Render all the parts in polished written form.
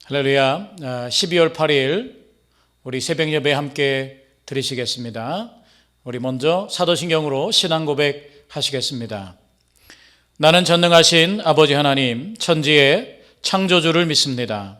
할렐루야. 12월 8일 우리 새벽 예배 함께 드리시겠습니다. 우리 먼저 사도신경으로 신앙 고백 하시겠습니다. 나는 전능하신 아버지 하나님 천지의 창조주를 믿습니다.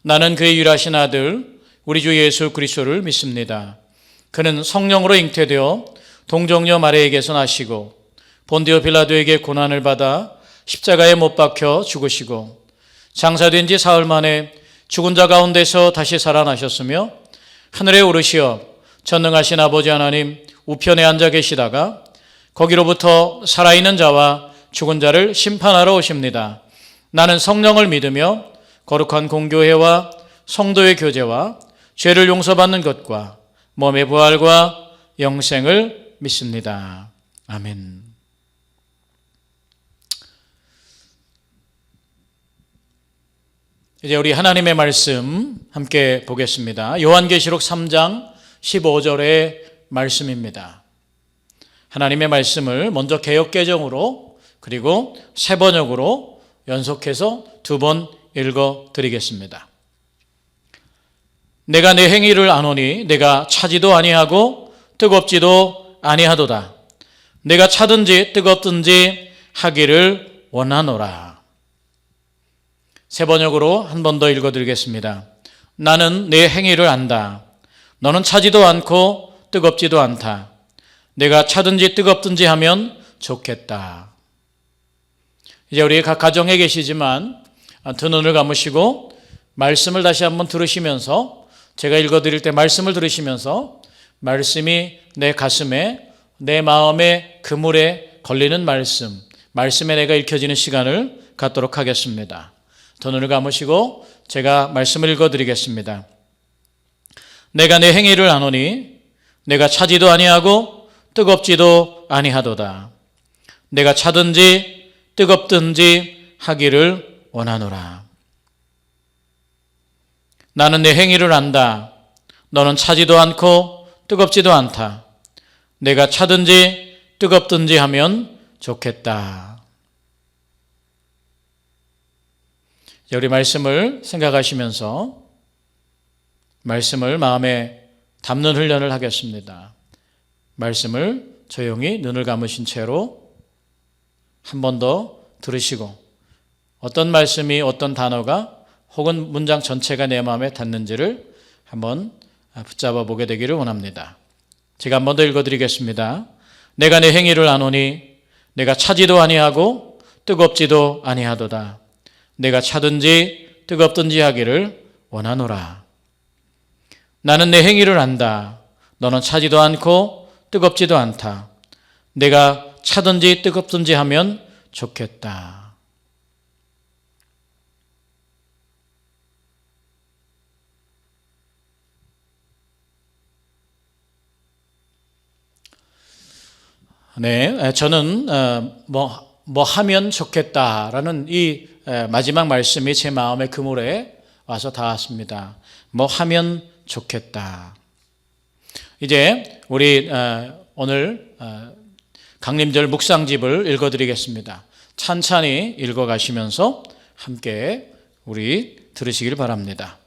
나는 그의 유일하신 아들 우리 주 예수 그리스도를 믿습니다. 그는 성령으로 잉태되어 동정녀 마리아에게서 나시고 본디오 빌라도에게 고난을 받아 십자가에 못 박혀 죽으시고 장사된 지 사흘 만에 죽은 자 가운데서 다시 살아나셨으며 하늘에 오르시어 전능하신 아버지 하나님 우편에 앉아 계시다가 거기로부터 살아있는 자와 죽은 자를 심판하러 오십니다. 나는 성령을 믿으며 거룩한 공교회와 성도의 교제와 죄를 용서받는 것과 몸의 부활과 영생을 믿습니다. 아멘. 이제 우리 하나님의 말씀 함께 보겠습니다. 요한계시록 3장 15절의 말씀입니다. 하나님의 말씀을 먼저 개역개정으로 그리고 세 번역으로 연속해서 두 번 읽어드리겠습니다. 내가 내 행위를 아노니 내가 차지도 아니하고 뜨겁지도 아니하도다. 내가 차든지 뜨겁든지 하기를 원하노라. 세 번역으로 한 번 더 읽어드리겠습니다. 나는 내 행위를 안다. 너는 차지도 않고 뜨겁지도 않다. 내가 차든지 뜨겁든지 하면 좋겠다. 이제 우리 각 가정에 계시지만 두 눈을 감으시고 말씀을 다시 한번 들으시면서 제가 읽어드릴 때 말씀을 들으시면서 말씀이 내 가슴에 내 마음의 그물에 걸리는 말씀에 내가 읽혀지는 시간을 갖도록 하겠습니다. 두 눈을 감으시고 제가 말씀을 읽어드리겠습니다. 내가 내 행위를 아노니 내가 차지도 아니하고 뜨겁지도 아니하도다. 내가 차든지 뜨겁든지 하기를 원하노라. 나는 내 행위를 안다. 너는 차지도 않고 뜨겁지도 않다. 내가 차든지 뜨겁든지 하면 좋겠다. 우리 말씀을 생각하시면서 말씀을 마음에 담는 훈련을 하겠습니다. 말씀을 조용히 눈을 감으신 채로 한 번 더 들으시고 어떤 말씀이 어떤 단어가 혹은 문장 전체가 내 마음에 닿는지를 한번 붙잡아 보게 되기를 원합니다. 제가 한 번 더 읽어드리겠습니다. 내가 내 행위를 아노니 내가 차지도 아니하고 뜨겁지도 아니하도다. 내가 차든지 뜨겁든지 하기를 원하노라. 나는 내 행위를 안다. 너는 차지도 않고 뜨겁지도 않다. 내가 차든지 뜨겁든지 하면 좋겠다. 네, 저는 뭐 하면 좋겠다라는 이 마지막 말씀이 제 마음의 그물에 와서 닿았습니다. 뭐 하면 좋겠다. 이제 우리 오늘 강림절 묵상집을 읽어드리겠습니다. 찬찬히 읽어가시면서 함께 우리 들으시길 바랍니다.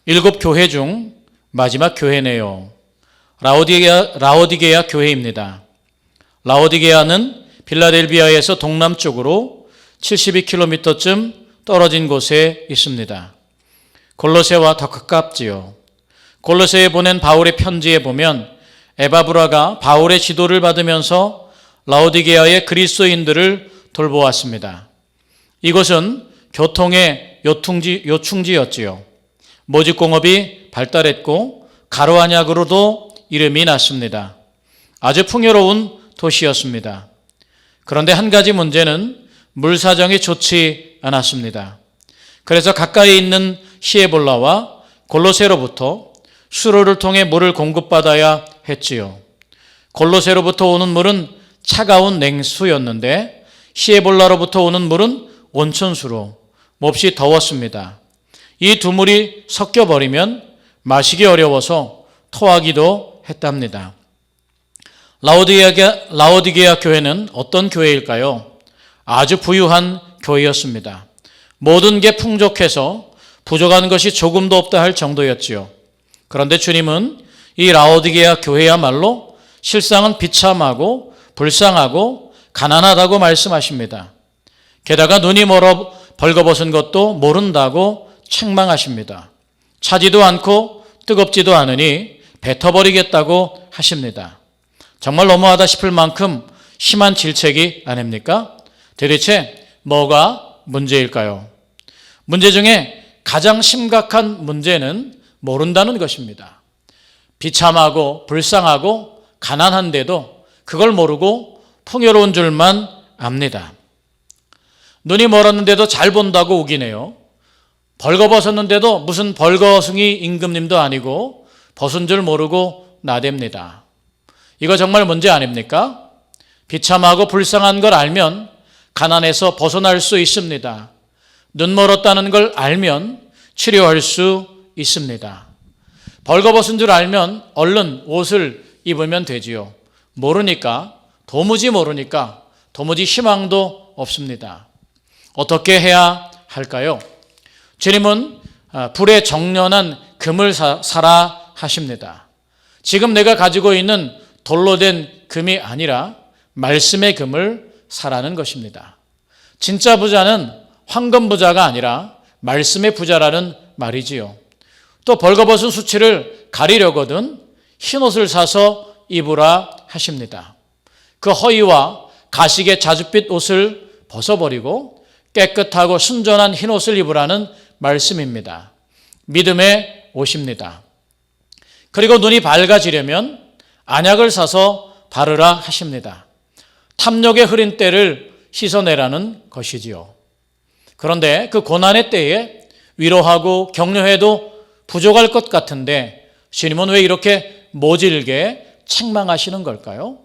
7 교회 중 마지막 교회네요. 라오디게아 교회입니다. 라오디게아는 필라델비아에서 동남쪽으로 72km쯤 떨어진 곳에 있습니다. 골로새와 더 가깝지요. 골로새에 보낸 바울의 편지에 보면 에바브라가 바울의 지도를 받으면서 라오디게아의 그리스도인들을 돌보았습니다. 이곳은 교통의 요충지였지요. 모직공업이 발달했고 가로안약으로도 이름이 났습니다. 아주 풍요로운 도시였습니다. 그런데 한 가지 문제는 물 사정이 좋지 않았습니다. 그래서 가까이 있는 시에볼라와 골로새로부터 수로를 통해 물을 공급받아야 했지요. 골로새로부터 오는 물은 차가운 냉수였는데 시에볼라로부터 오는 물은 온천수로 몹시 더웠습니다. 이 두 물이 섞여버리면 마시기 어려워서 토하기도 했답니다. 라오디게아 교회는 어떤 교회일까요? 아주 부유한 교회였습니다. 모든 게 풍족해서 부족한 것이 조금도 없다 할 정도였지요. 그런데 주님은 이 라오디게아 교회야말로 실상은 비참하고 불쌍하고 가난하다고 말씀하십니다. 게다가 눈이 멀어 벌거벗은 것도 모른다고 책망하십니다. 차지도 않고 뜨겁지도 않으니 뱉어버리겠다고 하십니다. 정말 너무하다 싶을 만큼 심한 질책이 아닙니까? 도대체 뭐가 문제일까요? 문제 중에 가장 심각한 문제는 모른다는 것입니다. 비참하고 불쌍하고 가난한데도 그걸 모르고 풍요로운 줄만 압니다. 눈이 멀었는데도 잘 본다고 우기네요. 벌거벗었는데도 무슨 벌거숭이 임금님도 아니고 벗은 줄 모르고 나댑니다. 이거 정말 문제 아닙니까? 비참하고 불쌍한 걸 알면 가난에서 벗어날 수 있습니다. 눈 멀었다는 걸 알면 치료할 수 있습니다. 벌거벗은 줄 알면 얼른 옷을 입으면 되지요. 모르니까, 도무지 모르니까 도무지 희망도 없습니다. 어떻게 해야 할까요? 주님은 불에 정련한 금을 사라 하십니다. 지금 내가 가지고 있는 돌로 된 금이 아니라 말씀의 금을 사라는 것입니다. 진짜 부자는 황금 부자가 아니라 말씀의 부자라는 말이지요. 또 벌거벗은 수치를 가리려거든 흰옷을 사서 입으라 하십니다. 그 허위와 가식의 자줏빛 옷을 벗어버리고 깨끗하고 순전한 흰옷을 입으라는 말씀입니다. 믿음의 옷입니다. 그리고 눈이 밝아지려면 안약을 사서 바르라 하십니다. 탐욕의 흐린 때를 씻어내라는 것이지요. 그런데 그 고난의 때에 위로하고 격려해도 부족할 것 같은데 주님은 왜 이렇게 모질게 책망하시는 걸까요?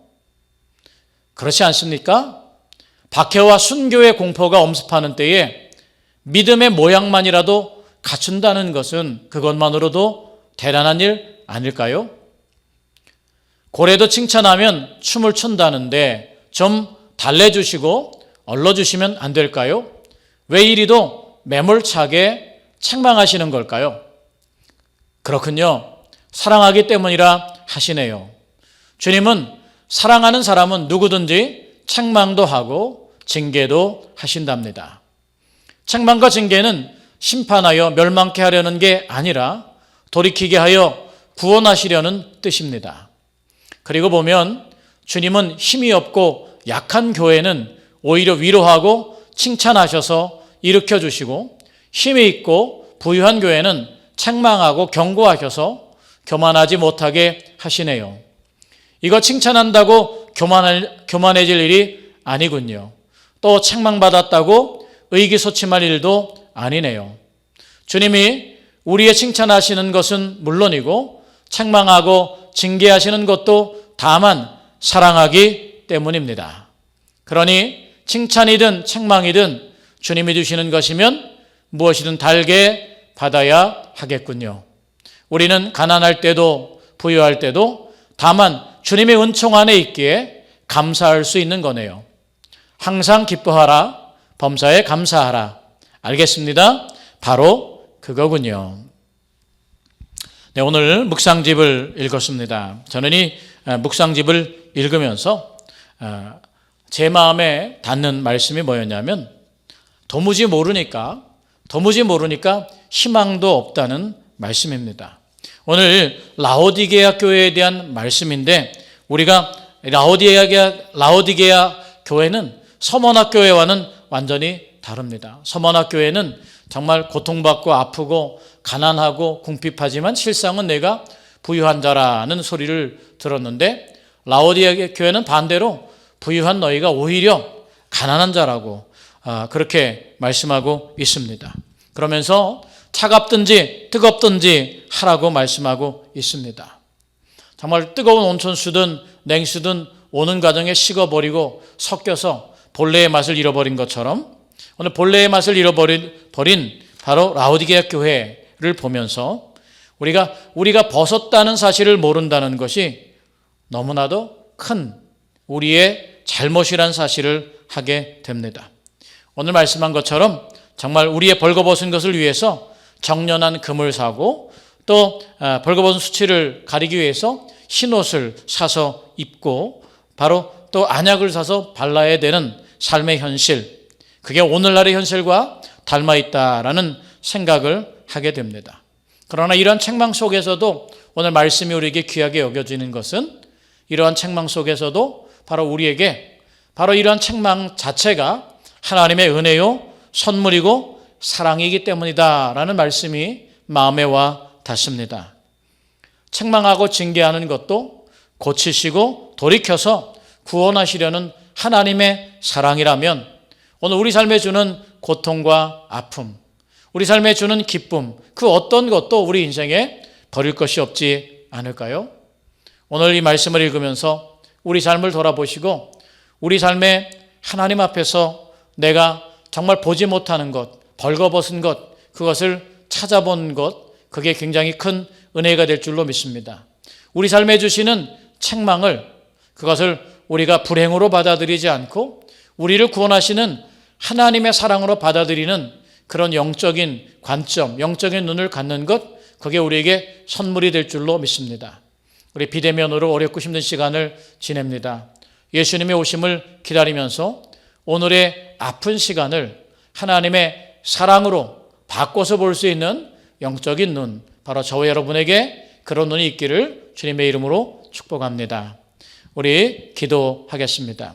그렇지 않습니까? 박해와 순교의 공포가 엄습하는 때에 믿음의 모양만이라도 갖춘다는 것은 그것만으로도 대단한 일 아닐까요? 고래도 칭찬하면 춤을 춘다는데 좀 달래주시고 얼러주시면 안 될까요? 왜 이리도 매몰차게 책망하시는 걸까요? 그렇군요. 사랑하기 때문이라 하시네요. 주님은 사랑하는 사람은 누구든지 책망도 하고 징계도 하신답니다. 책망과 징계는 심판하여 멸망케 하려는 게 아니라 돌이키게 하여 구원하시려는 뜻입니다. 그리고 보면 주님은 힘이 없고 약한 교회는 오히려 위로하고 칭찬하셔서 일으켜주시고 힘이 있고 부유한 교회는 책망하고 경고하셔서 교만하지 못하게 하시네요. 이거 칭찬한다고 교만해질 일이 아니군요. 또 책망받았다고 의기소침할 일도 아니네요. 주님이 우리의 칭찬하시는 것은 물론이고 책망하고 징계하시는 것도 다만 사랑하기 때문입니다. 그러니 칭찬이든 책망이든 주님이 주시는 것이면 무엇이든 달게 받아야 하겠군요. 우리는 가난할 때도 부유할 때도 다만 주님의 은총 안에 있기에 감사할 수 있는 거네요. 항상 기뻐하라, 범사에 감사하라. 알겠습니다. 바로 그거군요. 네, 오늘 묵상집을 읽었습니다. 저는 이 묵상집을 읽으면서 제 마음에 닿는 말씀이 뭐였냐면 도무지 모르니까 희망도 없다는 말씀입니다. 오늘 라오디게아 교회에 대한 말씀인데 우리가 라오디게아 교회는 서머나 교회와는 완전히 다릅니다. 서머나 교회는 정말 고통받고 아프고 가난하고 궁핍하지만 실상은 내가 부유한 자라는 소리를 들었는데 라오디게아 교회는 반대로 부유한 너희가 오히려 가난한 자라고 그렇게 말씀하고 있습니다. 그러면서 차갑든지 뜨겁든지 하라고 말씀하고 있습니다. 정말 뜨거운 온천수든 냉수든 오는 과정에 식어버리고 섞여서 본래의 맛을 잃어버린 것처럼 오늘 본래의 맛을 잃어버린 바로 라오디게아 교회를 보면서 우리가 벗었다는 사실을 모른다는 것이 너무나도 큰 우리의 잘못이란 사실을 하게 됩니다. 오늘 말씀한 것처럼 정말 우리의 벌거벗은 것을 위해서 정련한 금을 사고 또 벌거벗은 수치를 가리기 위해서 흰옷을 사서 입고 바로 또 안약을 사서 발라야 되는 삶의 현실, 그게 오늘날의 현실과 닮아 있다라는 생각을 하게 됩니다. 그러나 이러한 책망 속에서도 오늘 말씀이 우리에게 귀하게 여겨지는 것은 이러한 책망 속에서도 바로 우리에게 바로 이러한 책망 자체가 하나님의 은혜요, 선물이고 사랑이기 때문이다라는 말씀이 마음에 와 닿습니다. 책망하고 징계하는 것도 고치시고 돌이켜서 구원하시려는 하나님의 사랑이라면 오늘 우리 삶에 주는 고통과 아픔, 우리 삶에 주는 기쁨, 그 어떤 것도 우리 인생에 버릴 것이 없지 않을까요? 오늘 이 말씀을 읽으면서 우리 삶을 돌아보시고 우리 삶에 하나님 앞에서 내가 정말 보지 못하는 것, 벌거벗은 것, 그것을 찾아본 것, 그게 굉장히 큰 은혜가 될 줄로 믿습니다. 우리 삶에 주시는 책망을, 그것을 우리가 불행으로 받아들이지 않고 우리를 구원하시는 하나님의 사랑으로 받아들이는 그런 영적인 관점, 영적인 눈을 갖는 것, 그게 우리에게 선물이 될 줄로 믿습니다. 우리 비대면으로 어렵고 힘든 시간을 지냅니다. 예수님의 오심을 기다리면서 오늘의 아픈 시간을 하나님의 사랑으로 바꿔서 볼 수 있는 영적인 눈, 바로 저와 여러분에게 그런 눈이 있기를 주님의 이름으로 축복합니다. 우리 기도하겠습니다.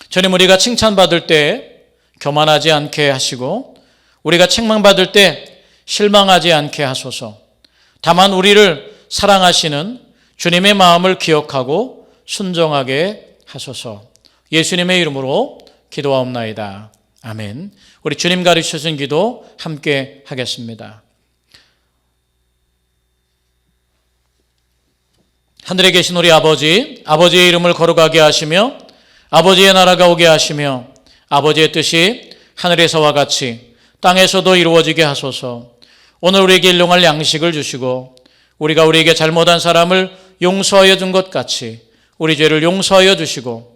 주님, 우리가 칭찬받을 때 교만하지 않게 하시고 우리가 책망받을 때 실망하지 않게 하소서. 다만 우리를 사랑하시는 주님의 마음을 기억하고 순종하게 하소서. 예수님의 이름으로 기도하옵나이다. 아멘. 우리 주님 가르쳐주신 기도 함께 하겠습니다. 하늘에 계신 우리 아버지, 아버지의 이름을 거룩하게 하시며 아버지의 나라가 오게 하시며 아버지의 뜻이 하늘에서와 같이 땅에서도 이루어지게 하소서. 오늘 우리에게 일용할 양식을 주시고 우리가 우리에게 잘못한 사람을 용서하여 준 것 같이 우리 죄를 용서하여 주시고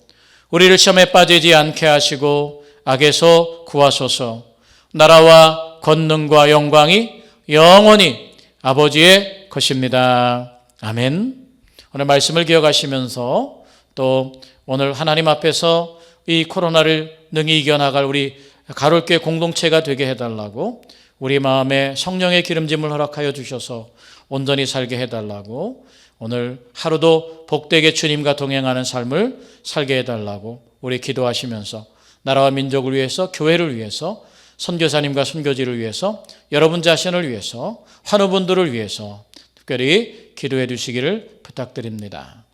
우리를 시험에 빠지지 않게 하시고 악에서 구하소서. 나라와 권능과 영광이 영원히 아버지의 것입니다. 아멘. 오늘 말씀을 기억하시면서 또 오늘 하나님 앞에서 이 코로나를 능히 이겨나갈 우리 가톨교회 공동체가 되게 해달라고, 우리 마음에 성령의 기름짐을 허락하여 주셔서 온전히 살게 해달라고, 오늘 하루도 복되게 주님과 동행하는 삶을 살게 해달라고 우리 기도하시면서 나라와 민족을 위해서, 교회를 위해서, 선교사님과 선교지를 위해서, 여러분 자신을 위해서, 환우분들을 위해서 특별히 기도해 주시기를 부탁드립니다.